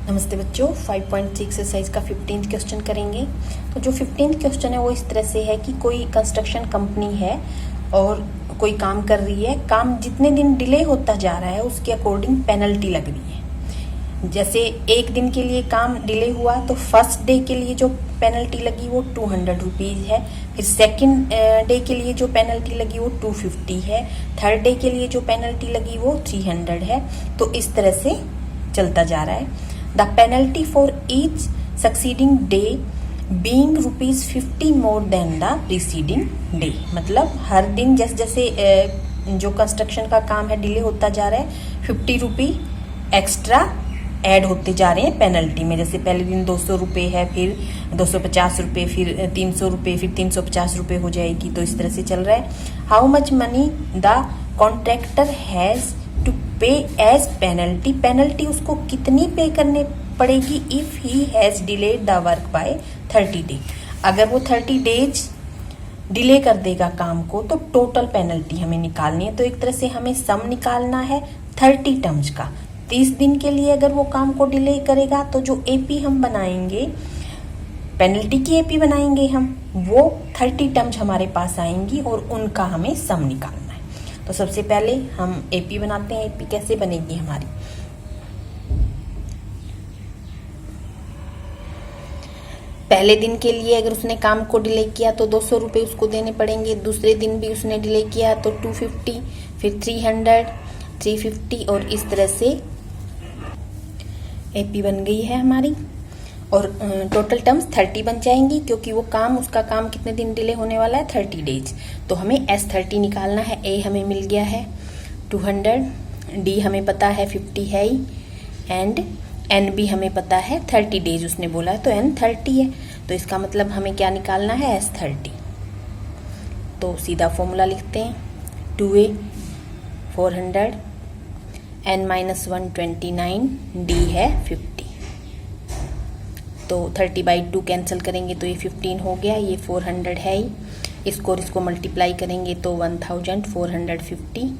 नमस्ते बच्चों, 5.6 एक्सरसाइज का 15th क्वेश्चन करेंगे। तो जो 15th क्वेश्चन है वो इस तरह से है कि कोई कंस्ट्रक्शन कंपनी है और कोई काम कर रही है। काम जितने दिन डिले होता जा रहा है उसके अकॉर्डिंग पेनल्टी लग रही है। जैसे एक दिन के लिए काम डिले हुआ तो फर्स्ट डे के लिए जो पेनल्टी लगी वो 200 रुपीज़ है। फिर सेकंड डे के लिए जो पेनल्टी लगी वो 250 है। थर्ड डे के लिए जो पेनल्टी लगी वो 300 है। तो इस तरह से चलता जा रहा है। The penalty for each succeeding day being ₹50 more than the preceding day. मतलब हर दिन जैसे जैसे जो कंस्ट्रक्शन का काम है डिले होता जा रहा है, 50 रुपये एक्स्ट्रा ऐड होते जा रहे हैं पेनल्टी में। जैसे पहले दिन 200 रुपये है, फिर 250 रुपये, फिर 300 रुपये, फिर 350 रुपये हो जाएगी। तो इस तरह से चल रहा है। How much money the contractor has to pay as penalty. Penalty उसको कितनी पे करने पड़ेगी if he has delayed the work by 30 day. अगर वो 30 डेज डिले कर देगा काम को तो टोटल पेनल्टी हमें निकालनी है। तो एक तरह से हमें सम निकालना है 30 टर्म्स का। 30 दिन के लिए अगर वो काम को डिले करेगा तो जो एपी हम बनाएंगे, पेनल्टी की एपी बनाएंगे हम, वो 30 टर्म्स हमारे पास आएंगी और उनका हमें सम निकालना है। तो सबसे पहले हम एपी बनाते हैं। एपी कैसे बनेगी हमारी? पहले दिन के लिए अगर उसने काम को डिले किया तो 200 रुपये उसको देने पड़ेंगे। दूसरे दिन भी उसने डिले किया तो 250, फिर 300, 350 और इस तरह से एपी बन गई है हमारी। और टोटल टर्म्स 30 बन जाएंगी क्योंकि वो काम, उसका काम कितने दिन डिले होने वाला है, 30 डेज। तो हमें S30 निकालना है। ए हमें मिल गया है 200, डी हमें पता है 50 है ही, एंड एन भी हमें पता है 30 डेज उसने बोला है तो एन 30 है। तो इसका मतलब हमें क्या निकालना है, S30। तो सीधा फॉर्मूला लिखते हैं। 2A 400, n-1 29, डी है 50। तो 30/2 कैंसिल करेंगे तो ये 15 हो गया। ये 400 है ही, इसको और इसको मल्टीप्लाई करेंगे तो 1450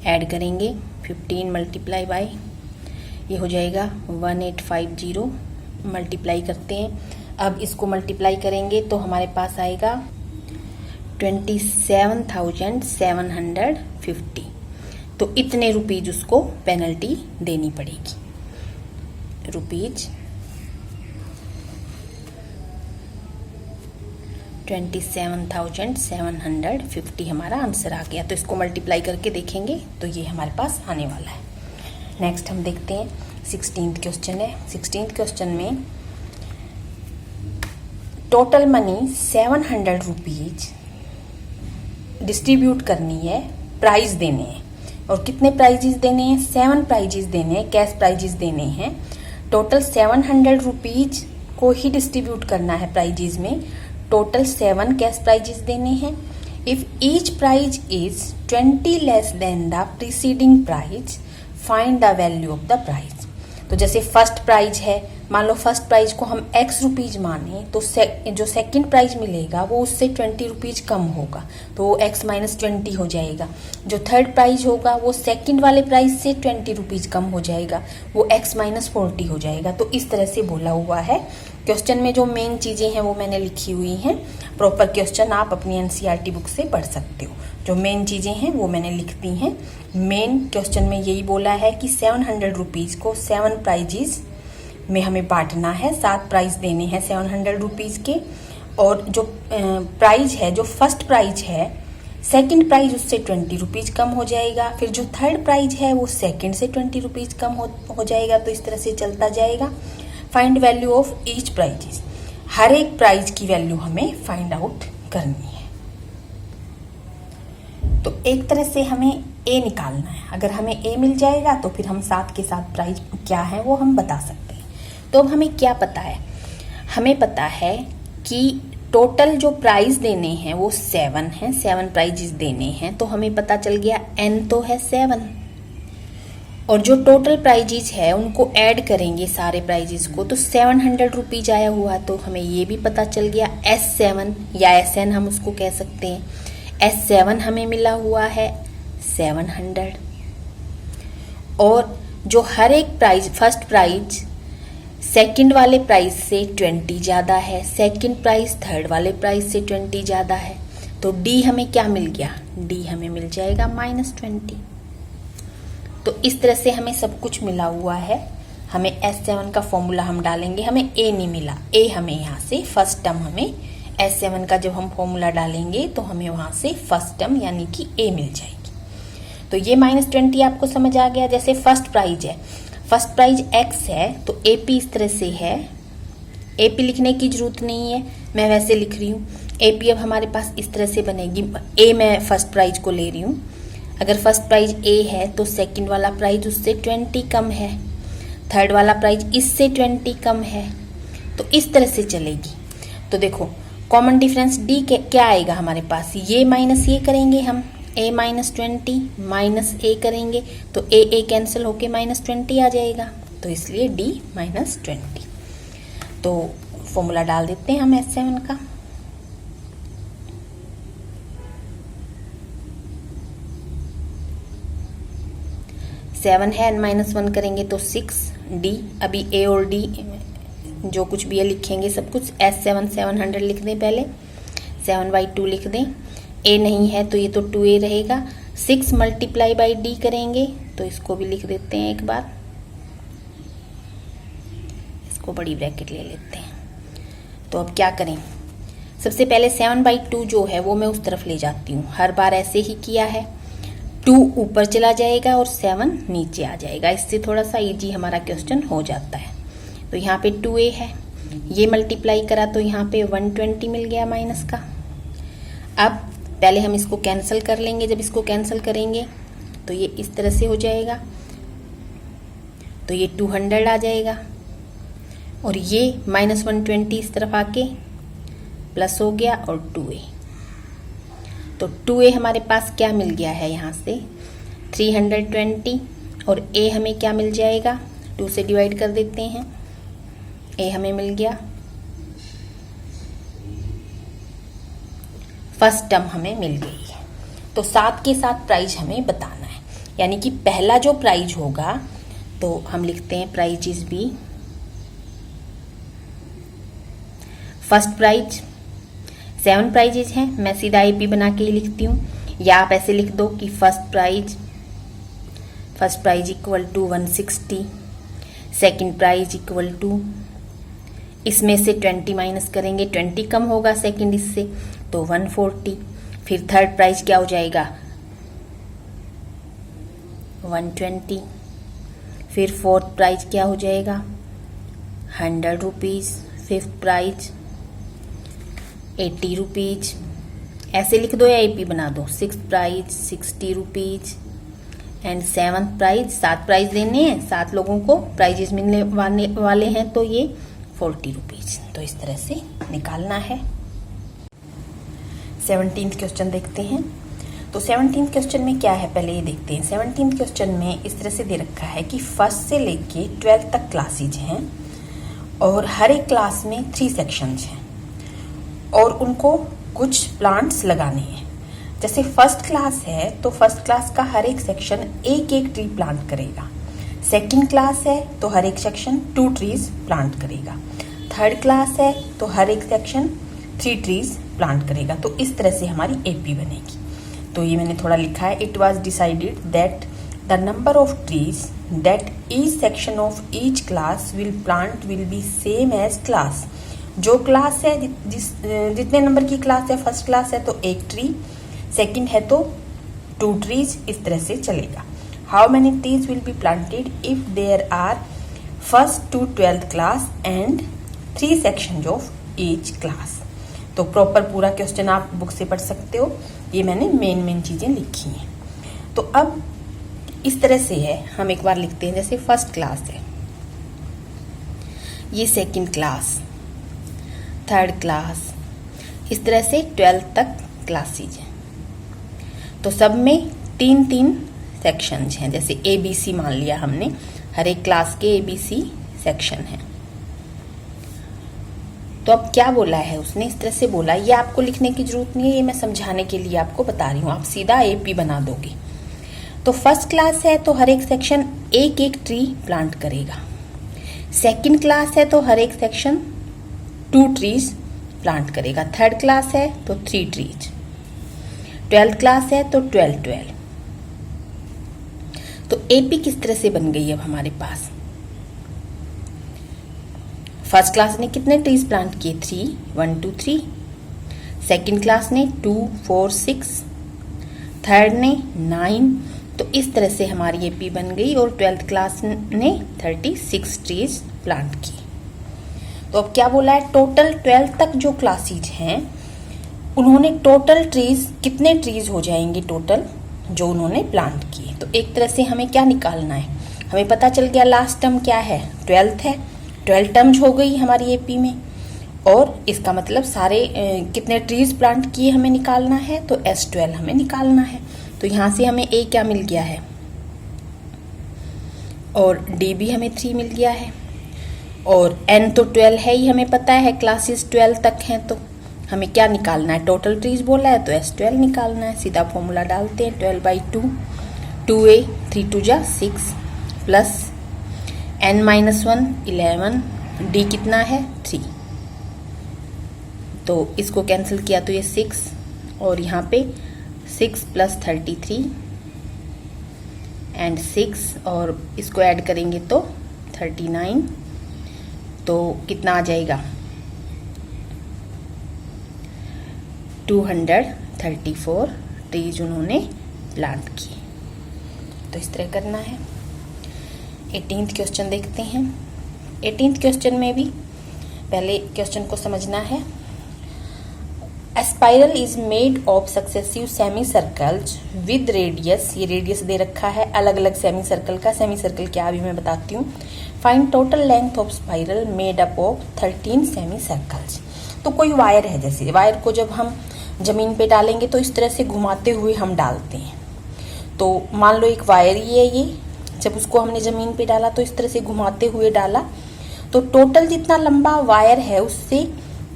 ऐड करेंगे 15 मल्टीप्लाई बाय, ये हो जाएगा 1850। मल्टीप्लाई करते हैं। अब इसको मल्टीप्लाई करेंगे तो हमारे पास आएगा 27,750। तो इतने रुपीज उसको पेनल्टी देनी पड़ेगी। रुपीज 27,750 हमारा आंसर आ गया। तो इसको मल्टीप्लाई करके देखेंगे तो ये हमारे पास आने वाला है। नेक्स्ट हम देखते हैं 16th क्वेश्चन है। 16th क्वेश्चन में टोटल मनी 700 रुपीज डिस्ट्रीब्यूट करनी है, प्राइज देने हैं। और कितने प्राइजेस देने हैं? 7 प्राइजेस देने हैं, कैश प्राइजेस देने हैं। टोटल 700 रुपीज को ही डिस्ट्रीब्यूट करना है प्राइजेस में। टोटल 7 कैश प्राइजेस देने हैं। If each prize is 20 less than the preceding prize, find the value of the prize. तो जैसे फर्स्ट प्राइज है, मान लो फर्स्ट प्राइज को हम x रुपीज माने तो जो सेकंड प्राइज मिलेगा वो उससे 20 रुपीज कम होगा, तो वो x - 20 हो जाएगा। जो थर्ड प्राइज होगा वो सेकंड वाले प्राइज से 20 रुपीज कम हो जाएगा, वो x - 40 हो जाएगा। तो इस तरह से बोला हुआ है। क्वेश्चन में जो मेन चीजें हैं वो मैंने लिखी हुई हैं। प्रॉपर क्वेश्चन आप अपनी NCERT बुक से पढ़ सकते हो। जो मेन चीजें हैं वो मैंने लिख दी हैं। मेन क्वेश्चन में यही बोला है कि 700 रुपीज को 7 प्राइजेस में हमें बांटना है। 7 प्राइज देने हैं 700 रुपीज के। और जो प्राइज है, जो फर्स्ट प्राइज है, सेकंड प्राइज उससे 20 रुपीज कम हो जाएगा। फिर जो थर्ड प्राइज है वो सेकंड से 20 रुपीज कम हो जाएगा। तो इस तरह से चलता जाएगा। Find value of each prizes. हर एक प्राइज की वैल्यू हमें फाइंड आउट करनी है। तो एक तरह से हमें ए निकालना है। अगर हमें ए मिल जाएगा तो फिर हम साथ के साथ प्राइज क्या है वो हम बता सकते हैं। तो अब हमें क्या पता है? हमें पता है कि टोटल जो प्राइज देने हैं वो 7 हैं, 7 प्राइजेस देने हैं। तो हमें पता चल गया n तो है 7, और जो टोटल प्राइजेस है उनको ऐड करेंगे सारे प्राइजेस को तो 700 रुपीज आया हुआ। तो हमें ये भी पता चल गया S7 या SN हम उसको कह सकते हैं। S7 हमें मिला हुआ है 700, और जो हर एक प्राइज, फर्स्ट प्राइज सेकंड वाले प्राइस से 20 ज़्यादा है, सेकंड प्राइस थर्ड वाले प्राइस से 20 ज़्यादा है, तो डी हमें क्या मिल गया, डी हमें मिल जाएगा -20। तो इस तरह से हमें सब कुछ मिला हुआ है। हमें S7 का फॉर्मूला हम डालेंगे, हमें ए नहीं मिला, ए हमें यहाँ से फर्स्ट टर्म, हमें S7 का जब हम फॉर्मूला डालेंगे तो हमें वहाँ से फर्स्ट टर्म यानी कि ए मिल जाएगी। तो ये -20 आपको समझ आ गया। जैसे फर्स्ट प्राइज है, फर्स्ट प्राइज x है तो AP इस तरह से है, AP लिखने की जरूरत नहीं है, मैं वैसे लिख रही हूँ। AP अब हमारे पास इस तरह से बनेगी, A मैं फर्स्ट प्राइज को ले रही हूँ। अगर फर्स्ट प्राइज A है तो सेकंड वाला प्राइज उससे 20 कम है, थर्ड वाला प्राइज इससे 20 कम है, तो इस तरह से चलेगी। तो देखो कॉमन डिफरेंस D के क्या आएगा हमारे पास, ये माइनस ये करेंगे हम, A -20 माइनस A करेंगे तो A कैंसिल होके -20 आ जाएगा, तो इसलिए D -20। तो फॉर्मूला डाल देते हैं हम S7 का। सेवन है, -1 करेंगे तो 6D। अभी A और D जो कुछ भी है लिखेंगे सब कुछ। S7 700 लिख दें, पहले 7/2 लिख दें। A नहीं है तो ये तो 2A रहेगा। 6 × D करेंगे तो इसको भी लिख देते हैं एक बार, इसको बड़ी ब्रैकेट ले लेते हैं। तो अब क्या करें, सबसे पहले 7/2 जो है वो मैं उस तरफ ले जाती हूँ, हर बार ऐसे ही किया है। 2 ऊपर चला जाएगा और 7 नीचे आ जाएगा, इससे थोड़ा सा इजी हमारा क्वेश्चन हो जाता है। तो यहाँ पे 2A है, ये मल्टीप्लाई करा तो यहाँ पे 120 मिल गया माइनस का। अब पहले हम इसको कैंसिल कर लेंगे, जब इसको कैंसिल करेंगे तो ये इस तरह से हो जाएगा, तो ये 200 आ जाएगा और ये -120 इस तरफ आके प्लस हो गया और 2A। तो 2A हमारे पास क्या मिल गया है यहाँ से 320 और A हमें क्या मिल जाएगा, 2 से डिवाइड कर देते हैं, A हमें मिल गया, फर्स्ट टर्म हमें मिल गई है। तो साथ के साथ प्राइज हमें बताना है, यानी कि पहला जो प्राइज होगा तो हम लिखते हैं prize is B, first prize 7 prizes हैं, मैं सीधा AP बना के ही लिखती हूँ, या आप ऐसे लिख दो कि first prize equal to 160, second prize equal to, इसमें से 20 माइनस करेंगे, 20 कम होगा सेकंड इससे तो 140, फिर थर्ड प्राइज क्या हो जाएगा 120, फिर फोर्थ प्राइज क्या हो जाएगा 100 रुपीज़, फिफ्थ प्राइज 80 रुपीज़, ऐसे लिख दो या AP बना दो। Six prize 60 rupees and seventh prize, 7 prize देने हैं, 7 लोगों को प्राइजेस मिलने वाले हैं तो ये 40 रुपीज़। तो इस तरह से निकालना है। 17th क्वेश्चन देखते हैं। तो 17th क्वेश्चन में क्या है पहले ये देखते हैं। 17th क्वेश्चन में इस तरह से दे रखा है कि फर्स्ट से लेके 12th तक क्लासेज हैं और हर एक क्लास में 3 सेक्शंस हैं और उनको कुछ प्लांट्स लगाने हैं। जैसे फर्स्ट क्लास है तो फर्स्ट क्लास का हर एक सेक्शन एक ट्री प्लांट करेगा, सेकंड क्लास है तो हर एक सेक्शन 2 ट्रीज प्लांट करेगा, थर्ड क्लास है तो हर एक सेक्शन 3 ट्रीज प्लांट करेगा। तो इस तरह से हमारी AP बनेगी। तो ये मैंने थोड़ा लिखा है, it was decided that the number of trees that each section of each class will plant will be same as class. जो क्लास है जितने नंबर की क्लास है, फर्स्ट क्लास है तो 1 ट्री, सेकंड है तो 2 ट्रीज, इस तरह से चलेगा। How many trees will be planted if there are first to 12th class and 3 sections of each class. तो प्रॉपर पूरा क्वेश्चन आप बुक से पढ़ सकते हो, ये मैंने मेन चीजें लिखी हैं। तो अब इस तरह से है, हम एक बार लिखते हैं। जैसे फर्स्ट क्लास है, ये सेकंड क्लास, थर्ड क्लास, इस तरह से 12th तक क्लासेज हैं। तो सब में 3 सेक्शंस हैं। जैसे ABC मान लिया हमने, हर एक क्लास के ABC सेक्शन हैं। तो अब क्या बोला है उसने, इस तरह से बोला, ये आपको लिखने की जरूरत नहीं है, ये मैं समझाने के लिए आपको बता रही हूँ, आप सीधा AP बना दोगे। तो फर्स्ट क्लास है तो हर एक सेक्शन एक एक ट्री प्लांट करेगा। सेकंड क्लास है तो हर एक सेक्शन 2 ट्रीज प्लांट करेगा। थर्ड क्लास है तो 3 ट्रीज। 12th क्लास है तो 12। तो एपी किस तरह से बन गई अब हमारे पास। फर्स्ट क्लास ने कितने ट्रीज प्लांट किए, 3, 1 2 3। सेकंड क्लास ने 2 4 6। थर्ड ने 9। तो इस तरह से हमारी एपी बन गई और 12th क्लास ने 36 ट्रीज प्लांट की। तो अब क्या बोला है, टोटल 12th तक जो क्लासेज हैं उन्होंने टोटल ट्रीज, कितने ट्रीज हो जाएंगे टोटल जो उन्होंने प्लांट किए। तो एक तरह से हमें क्या निकालना है, हमें पता चल गया लास्ट टर्म क्या है, 12th है। 12 टर्म्स हो गई हमारी एपी में और इसका मतलब सारे कितने ट्रीज प्लांट किए हमें निकालना है, तो S12 हमें निकालना है। तो यहाँ से हमें A क्या मिल गया है और D भी हमें 3 मिल गया है और N तो 12 है ही, हमें पता है क्लासेस 12 तक हैं। तो हमें क्या निकालना है, टोटल ट्रीज बोला है तो S12 निकालना है। सीधा फॉर्मूला डालते हैं, 12/2 2A 3 2 जा 6 प्लस N-1 11, D कितना है 3। तो इसको कैंसिल किया तो ये 6 और यहाँ पे 6 + 33 एंड 6 और इसको ऐड करेंगे तो 39। तो कितना आ जाएगा 234 ट्रीज उन्होंने प्लांट किए। तो इस तरह करना है। 18th क्वेश्चन देखते हैं। 18th क्वेश्चन में भी पहले क्वेश्चन को समझना है। A spiral is made of successive semicircles with radius, ये रेडियस दे रखा है अलग अलग सेमी सर्कल का। सेमी सर्कल क्या अभी मैं बताती हूँ। Find total length of spiral made up of 13 semi circles. तो कोई वायर है, जैसे वायर को जब हम जमीन पे डालेंगे तो इस तरह से घुमाते हुए हम डालते हैं। तो मान लो एक वायर ही है ये, जब उसको हमने जमीन पे डाला तो इस तरह से घुमाते हुए डाला तो टोटल जितना लंबा वायर है उससे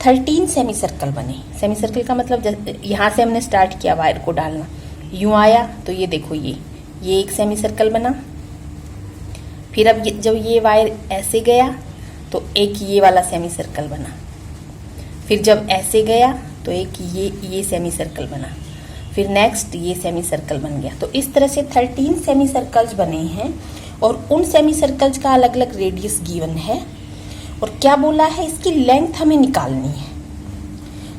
13 सेमी सर्कल बने। सेमी सर्कल का मतलब यहाँ से हमने स्टार्ट किया वायर को डालना, यूं आया तो ये देखो ये एक सेमी सर्कल बना। फिर अब जब ये वायर ऐसे गया तो एक ये वाला सेमी सर्कल बना। फिर जब ऐसे गया तो एक ये सेमी सर्कल बना। फिर नेक्स्ट ये सेमी सर्कल बन गया। तो इस तरह से 13 सेमी सर्कल्स बने हैं और उन सेमी सर्कल्स का अलग अलग रेडियस गिवन है और क्या बोला है, इसकी लेंथ हमें निकालनी है।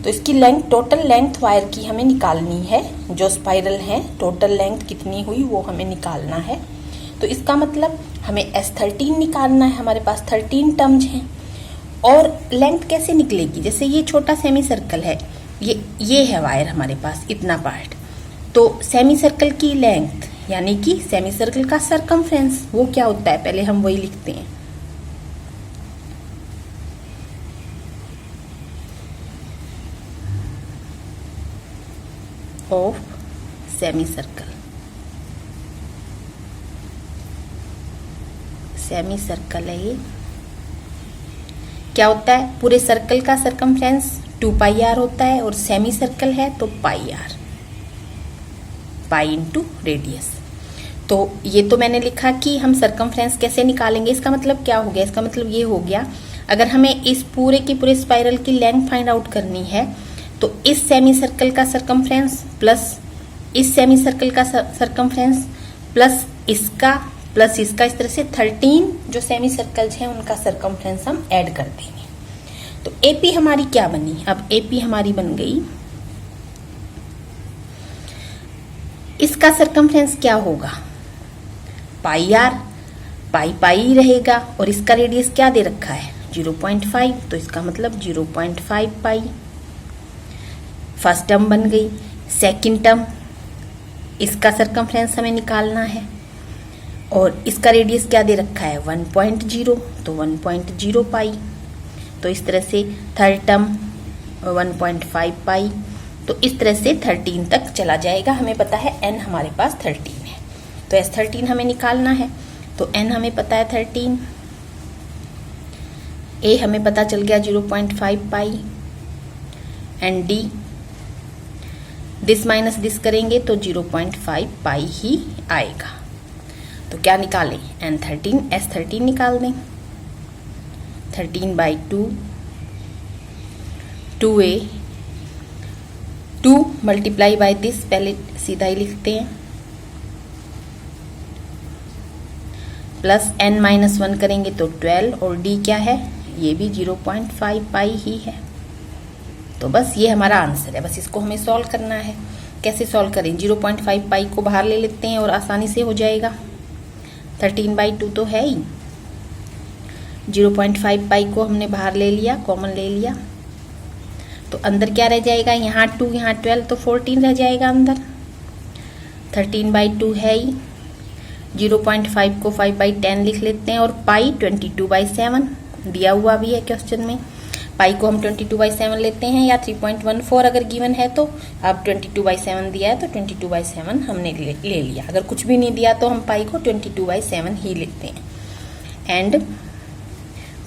तो इसकी लेंथ, टोटल लेंथ वायर की हमें निकालनी है। जो स्पाइरल है टोटल लेंथ कितनी हुई वो हमें निकालना है। तो इसका मतलब हमें S13 निकालना है। हमारे पास 13 टर्म्स हैं और लेंथ कैसे निकलेगी, जैसे ये छोटा सेमी सर्कल है, ये है वायर हमारे पास इतना पार्ट। तो सेमी सर्कल की लेंथ यानी कि सेमी सर्कल का सरकमफ्रेंस वो क्या होता है, पहले हम वही लिखते हैं। Of semi circle, semi circle है ये, क्या होता है पूरे सर्कल का सरकमफ्रेंस 2πr होता है और सेमी सर्कल है तो πr, पाई इंटू रेडियस। तो ये तो मैंने लिखा कि हम सरकमफ्रेंस कैसे निकालेंगे। इसका मतलब क्या हो गया, इसका मतलब ये हो गया अगर हमें इस पूरे की पूरे स्पाइरल की लेंथ फाइंड आउट करनी है तो इस सेमी सर्कल का सरकमफ्रेंस प्लस इस सेमी सर्कल का सरकमफ्रेंस प्लस इसका, इस तरह से 13 जो सेमी सर्कल्स हैं उनका सरकमफ्रेंस हम ऐड कर देंगे। तो एपी हमारी क्या बनी, अब एपी हमारी बन गई, इसका सरकमफ्रेंस क्या होगा πr, पाई रहेगा और इसका रेडियस क्या दे रखा है 0.5, तो इसका मतलब 0.5 पाई। फर्स्ट टर्म बन गई। सेकंड टर्म, इसका सरकमफ्रेंस हमें निकालना है और इसका रेडियस क्या दे रखा है 1.0, तो 1.0 पाई। तो इस तरह से थर्ड टर्म 1.5 पाई। तो इस तरह से 13 तक चला जाएगा। हमें पता है n हमारे पास 13 है तो S13 हमें निकालना है। तो n हमें पता है 13, a हमें पता चल गया 0.5 pi and d this minus this करेंगे तो 0.5 पाई ही आएगा। तो क्या निकालें, N13 S13 निकाल दें। 13/2 2a 2 मल्टीप्लाई बाय दिस, पहले सीधा ही लिखते हैं, प्लस n-1 करेंगे तो 12 और d क्या है, ये भी 0.5 पाई ही है। तो बस ये हमारा आंसर है, बस इसको हमें सॉल्व करना है। कैसे सॉल्व करें, 0.5 पाई को बाहर ले लेते हैं और आसानी से हो जाएगा। 13/2 तो है ही, 0.5 पाई को हमने बाहर ले लिया, कॉमन ले लिया, तो अंदर क्या रह जाएगा, यहाँ 2 यहाँ 12 तो 14 रह जाएगा अंदर। 13/2 है ही, 0.5 को 5/10 लिख लेते हैं और पाई 22/7 दिया हुआ भी है क्वेश्चन में। पाई को हम 22/7 लेते हैं या 3.14 अगर गिवन है तो, अब 22/7 दिया है तो 22/7 हमने ले लिया। अगर कुछ भी नहीं दिया तो हम पाई को 22/7 ही लेते हैं। एंड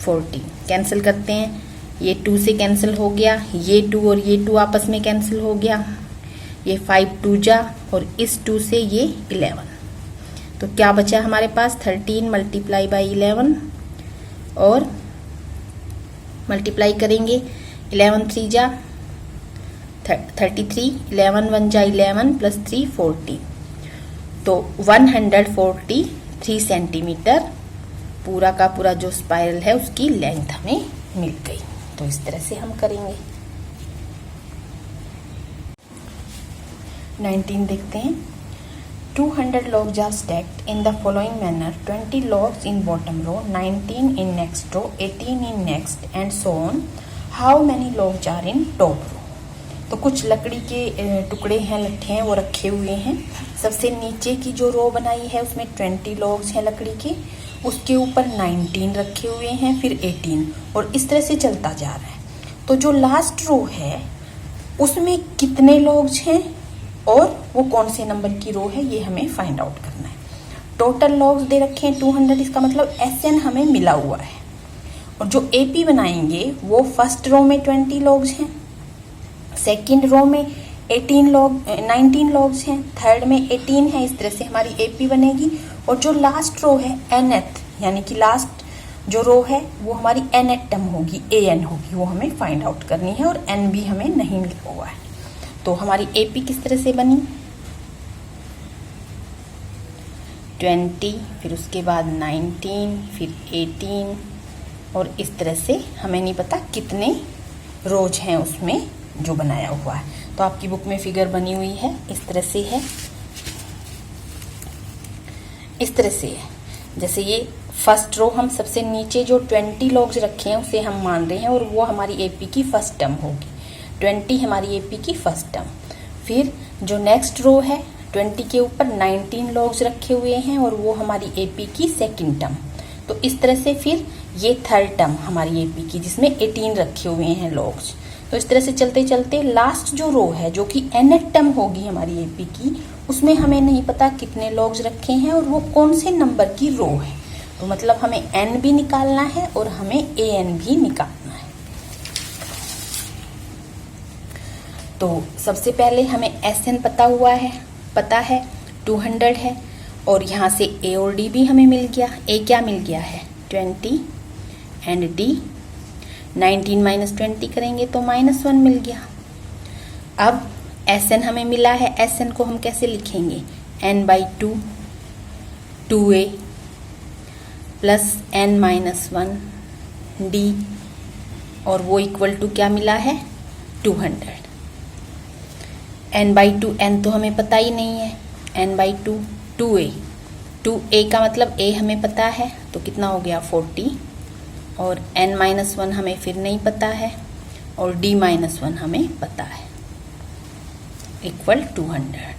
14 कैंसिल करते हैं, ये 2 से कैंसिल हो गया, ये 2 और ये 2 आपस में कैंसिल हो गया, ये 5 2 जा और इस 2 से ये 11। तो क्या बचा हमारे पास, 13 मल्टीप्लाई बाई 11 और मल्टीप्लाई करेंगे 11 3 जा 33, 11 1 जा 11 प्लस 3 40, तो 143 सेंटीमीटर पूरा का पूरा जो स्पाइरल है उसकी लेंथ हमें मिल गई। तो इस तरह से हम करेंगे। 19 देखते हैं। 200 logs are stacked in the following manner: 20 logs in bottom row, 19 in next row, 18 in next, and so on. How many logs are in top row? तो कुछ लकड़ी के टुकड़े हैं, लट्ठे हैं, वो रखे हुए हैं। सबसे नीचे की जो रो बनाई है उसमें 20 logs हैं लकड़ी के, उसके ऊपर 19 रखे हुए हैं, फिर 18, और इस तरह से चलता जा रहा है। तो जो लास्ट रो है उसमें कितने logs हैं और वो कौन से नंबर की रो है, ये हमें फाइंड आउट करना है। टोटल लॉग्स दे रखे हैं 200, इसका मतलब SN हमें मिला हुआ है। और जो AP बनाएंगे वो फर्स्ट रो में 20 लॉग्स हैं, सेकंड रो में 19 लॉग्स हैं, थर्ड में 18 है। इस तरह से हमारी AP बनेगी। और जो लास्ट रो है nth, यानी कि लास्ट जो रो है वो हमारी nth टर्म होगी, AN होगी, वो हमें फाइंड आउट करनी है। और N भी हमें नहीं मिला हुआ है। तो हमारी AP किस तरह से बनी, 20, फिर उसके बाद 19, फिर 18, और इस तरह से हमें नहीं पता कितने रोज हैं उसमें जो बनाया हुआ है। तो आपकी बुक में फिगर बनी हुई है, इस तरह से है, इस तरह से है। जैसे ये फर्स्ट रो, हम सबसे नीचे जो 20 लॉग्स रखे हैं उसे हम मान रहे हैं और वो हमारी AP की फर्स्ट टर्म होगी। 20 हमारी AP की फर्स्ट टर्म। फिर जो नेक्स्ट रो है 20 के ऊपर 19 लॉग्स रखे हुए हैं और वो हमारी AP की सेकंड टर्म। तो इस तरह से फिर ये थर्ड टर्म हमारी AP की, जिसमें 18 रखे हुए हैं लॉग्स। तो इस तरह से चलते चलते लास्ट जो रो है जो कि nth टर्म होगी हमारी AP की, उसमें हमें नहीं पता कितने लॉग्स रखे हैं और वो कौन से नंबर की रो है। तो मतलब हमें N भी निकालना है और हमें AN भी निकालना है। तो सबसे पहले हमें SN पता है 200 है, और यहाँ से A और D भी हमें मिल गया। A क्या मिल गया है 20 एंड D 19 माइनस 20 करेंगे तो -1 मिल गया। अब SN हमें मिला है, SN को हम कैसे लिखेंगे, n/2 2A plus n-1 D, और वो इक्वल टू क्या मिला है 200। n/2 n तो हमें पता ही नहीं है, n/2 2A, 2A का मतलब A हमें पता है तो कितना हो गया 40, और n-1 हमें फिर नहीं पता है और D-1 हमें पता है, इक्वल 200।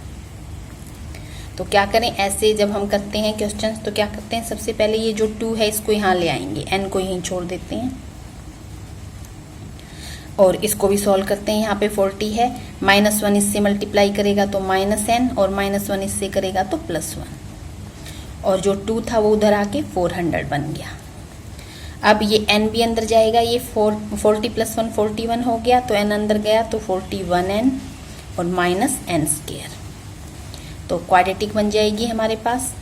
तो क्या करें, ऐसे जब हम करते हैं क्वेश्चंस तो क्या करते हैं, सबसे पहले ये जो 2 है इसको यहाँ ले आएंगे, n को यहीं छोड़ देते हैं और इसको भी सॉल्व करते हैं। यहाँ पे 40 है, -1 इससे मल्टीप्लाई करेगा तो -n, और -1 इससे करेगा तो +1, और जो 2 था वो उधर आके 400 बन गया। अब ये n भी अंदर जाएगा, ये 40 + 1 41 हो गया, तो n अंदर गया तो 41n और माइनस n स्क्वायर। तो क्वाड्रेटिक बन जाएगी हमारे पास।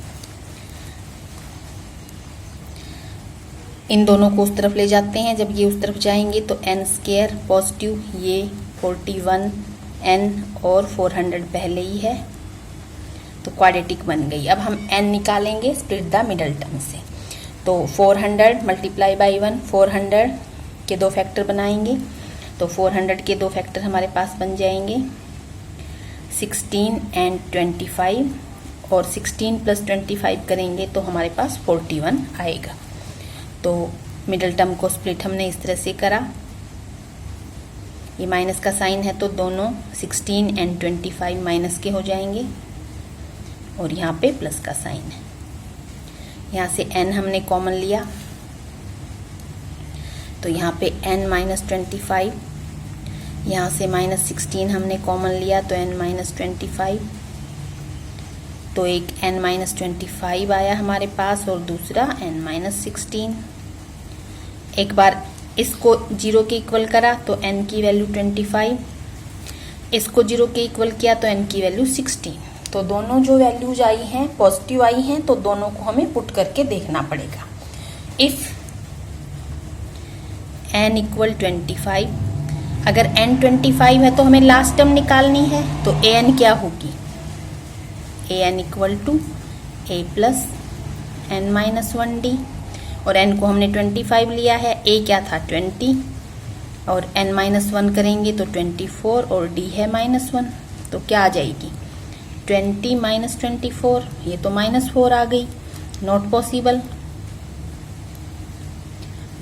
इन दोनों को उस तरफ ले जाते हैं, जब ये उस तरफ जाएंगे तो n स्क्वायर पॉजिटिव, ये 41 n और 400 पहले ही है, तो क्वाड्रेटिक बन गई। अब हम n निकालेंगे स्प्लिट द मिडल टर्म से। तो 400 मल्टीप्लाई बाई 1, 400 के दो फैक्टर बनाएंगे, तो 400 के दो फैक्टर हमारे पास बन जाएंगे 16 एंड 25, और 16 प्लस 25 करेंगे तो हमारे पास 41 आएगा। तो मिडल टर्म को स्प्लिट हमने इस तरह से करा, ये माइनस का साइन है तो दोनों 16 एंड 25 माइनस के हो जाएंगे, और यहाँ पे प्लस का साइन है। यहाँ से n हमने कॉमन लिया, तो यहाँ पे n माइनस 25, यहाँ से माइनस 16 हमने कॉमन लिया तो n माइनस 25, तो एक n माइनस 25 आया हमारे पास और दूसरा n माइनस 16। एक बार इसको 0 के इक्वल करा तो n की वैल्यू 25, इसको 0 के इक्वल किया तो n की वैल्यू 16। तो दोनों जो वैल्यूज आई हैं पॉजिटिव आई हैं, तो दोनों को हमें पुट करके देखना पड़ेगा। इफ n इक्वल 25, अगर n 25 है तो हमें लास्ट टर्म निकालनी है, तो an क्या होगी, an equal to a plus n minus 1d, और n को हमने 25 लिया है, a क्या था 20, और n माइनस 1 करेंगे तो 24, और d है -1, तो क्या आ जाएगी 20 माइनस 24, ये तो -4 आ गई, नॉट पॉसिबल।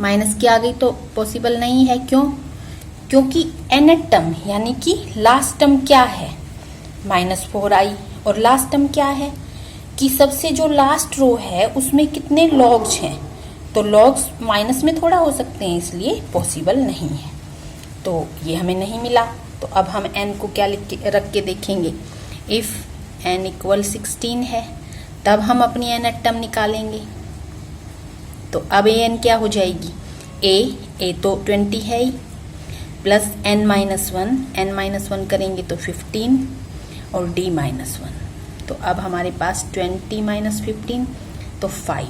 माइनस की आ गई तो पॉसिबल नहीं है, क्यों, क्योंकि nth टर्म यानी कि लास्ट टर्म क्या है -4 आई, और लास्ट टर्म क्या है कि सबसे जो लास्ट रो है उसमें कितने लॉग्स हैं, तो लॉग्स माइनस में थोड़ा हो सकते हैं, इसलिए पॉसिबल नहीं है, तो ये हमें नहीं मिला। तो अब हम n को क्या रख के देखेंगे, इफ़ n इक्वल 16 है तब हम अपनी nth टर्म निकालेंगे। तो अब an क्या हो जाएगी, a तो 20 है ही, प्लस n माइनस 1 करेंगे तो 15, और d माइनस 1, तो अब हमारे पास 20 माइनस 15 तो 5।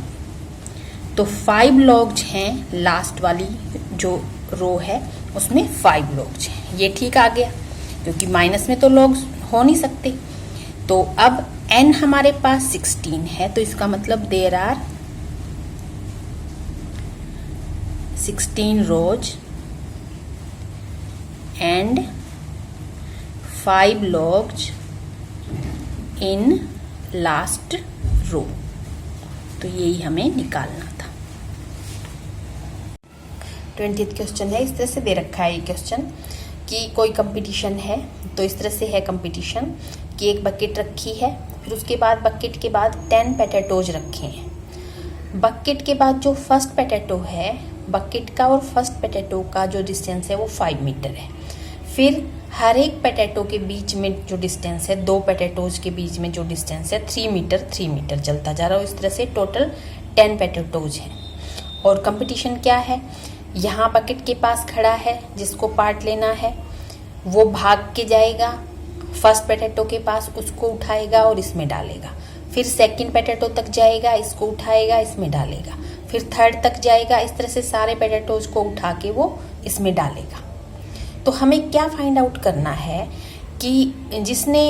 तो 5 लॉग्स हैं, लास्ट वाली जो रो है उसमें 5 लॉग्स हैं, ये ठीक आ गया, क्योंकि माइनस में तो लॉग्स हो नहीं सकते। तो अब n हमारे पास 16 है, तो इसका मतलब there are 16 rows and 5 logs in last row, तो यही हमें निकालना था। 20th क्वेश्चन है, इस तरह से दे रखा है ये क्वेश्चन कि कोई कंपटीशन है, तो इस तरह से है कंपटीशन कि एक बकेट रखी है, फिर उसके बाद बकेट के बाद 10 पोटैटोज रखे हैं। बकेट के बाद जो फर्स्ट पोटैटो है, बकेट का और फर्स्ट पोटैटो का जो डिस्टेंस है वो 5 मीटर है। फिर हर एक पोटैटो के बीच में जो डिस्टेंस है, 2 पोटैटोज के बीच में जो डिस्टेंस है 3 मीटर चलता जा रहा है। इस तरह से टोटल 10 पोटैटोज हैं। और कंपटीशन क्या है, यहाँ बकेट के पास खड़ा है, जिसको पार्ट लेना है वो भाग के जाएगा फर्स्ट पोटैटो के पास, उसको उठाएगा और इसमें डालेगा। फिर सेकंड पोटैटो तक जाएगा, इसको उठाएगा, इसमें डालेगा। फिर थर्ड तक जाएगा, इस तरह से सारे पोटैटोज को उठा के वो इसमें डालेगा। तो हमें क्या फाइंड आउट करना है कि जिसने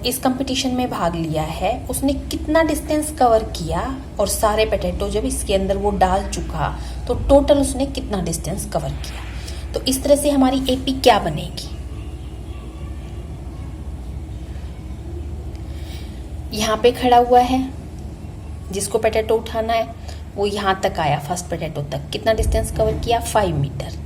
इस कंपटीशन में भाग लिया है उसने कितना डिस्टेंस कवर किया, और सारे पोटैटो जब इसके अंदर वो डाल चुका तो टोटल उसने कितना डिस्टेंस कवर किया। तो इस तरह से हमारी एपी क्या बनेगी, यहाँ पे खड़ा हुआ है, जिसको पोटैटो उठाना है वो यहाँ तक आया, फर्स्ट पोटैटो तक कितना डिस्टेंस कवर किया 5 मीटर।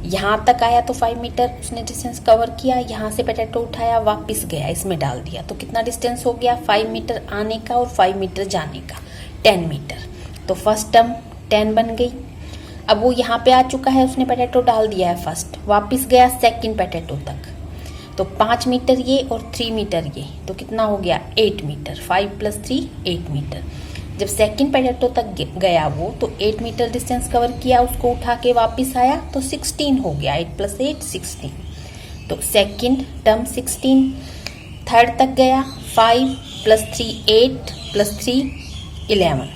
यहाँ तक आया तो 5 मीटर उसने डिस्टेंस कवर किया, यहाँ से पोटैटो उठाया, वापस गया, इसमें डाल दिया, तो कितना डिस्टेंस हो गया 5 मीटर आने का और 5 मीटर जाने का 10 मीटर। तो फर्स्ट टर्म 10 बन गई। अब वो यहाँ पे आ चुका है, उसने पोटैटो डाल दिया है फर्स्ट, वापस गया सेकंड पोटैटो तक, तो 5 मीटर ये और 3 मीटर ये, तो कितना हो गया 8 मीटर। 5 + 3 8 मीटर। जब सेकंड पोटैटो तक गया वो, तो 8 मीटर डिस्टेंस कवर किया, उसको उठा के वापस आया तो 16 हो गया, 8 + 8 16। तो सेकंड टर्म 16, थर्ड तक गया 5 + 3 8 + 3 11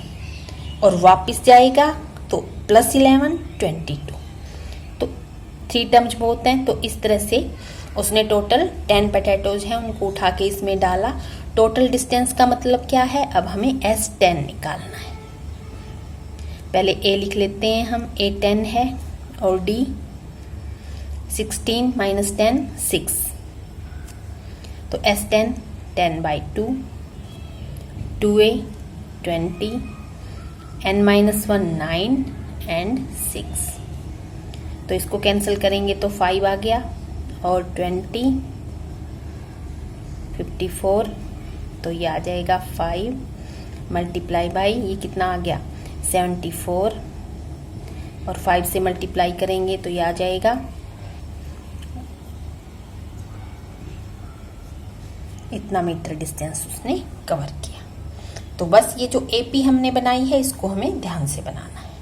और वापस जाएगा तो +11 22। तो 3 टर्म्स होते हैं। तो इस तरह से उसने टोटल 10 पोटैटोज हैं, उनको उठा के इसमें डाला। टोटल डिस्टेंस का मतलब क्या है, अब हमें S10 निकालना है। पहले A लिख लेते हैं हम, A 10 है और D 16 - 10 6। तो S10 10/2, 2A 20, n-1 9 एंड 6। तो इसको कैंसिल करेंगे तो 5 आ गया और 20 54। तो ये आ जाएगा 5 × ये कितना आ गया 74 और 5 से मल्टीप्लाई करेंगे तो ये आ जाएगा इतना मीटर डिस्टेंस उसने कवर किया। तो बस ये जो AP हमने बनाई है इसको हमें ध्यान से बनाना है।